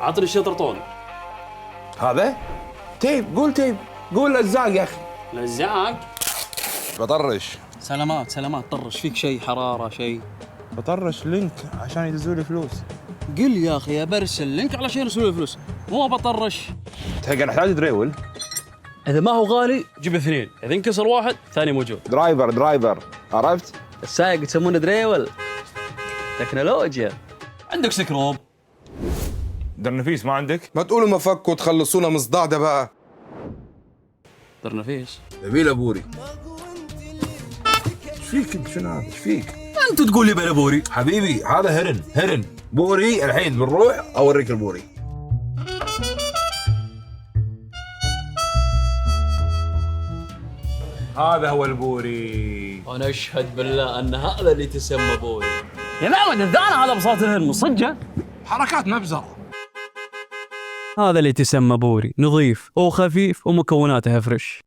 عطني الشطر طول. هذا تيب، قول تيب، قول لزاق يا اخي. لزاق. بطرش. سلامات سلامات، طرش فيك شيء، حراره شيء؟ بطرش لينك عشان يدزوا لي فلوس. قل يا اخي، برسل لينك علشان يرسلوا لي فلوس، مو بطرش. تلقى نحتاج دريول. اذا ما هو غالي جيب اثنين، اذا انكسر واحد ثاني موجود. درايفر عرفت؟ السايق يسمونه دريول. تكنولوجيا. عندك سكروب؟ درنفيس ما عندك؟ ما تقولوا مفك وتخلصونا من الصداع ده بقى. درنفيس. جميل بوري. ايش فيك؟ شنو هذا؟ ايش فيك؟ انت تقول لي بلا بوري؟ حبيبي هذا هرن بوري. الحين بنروح اوريك البوري. هذا هو البوري. انا اشهد بالله ان هذا اللي تسمى بوري. يا معود الدانا هذا بساط الهرم صجه. حركات مبزر. هذا اللي تسمى بوري، نظيف وخفيف ومكوناته فريش.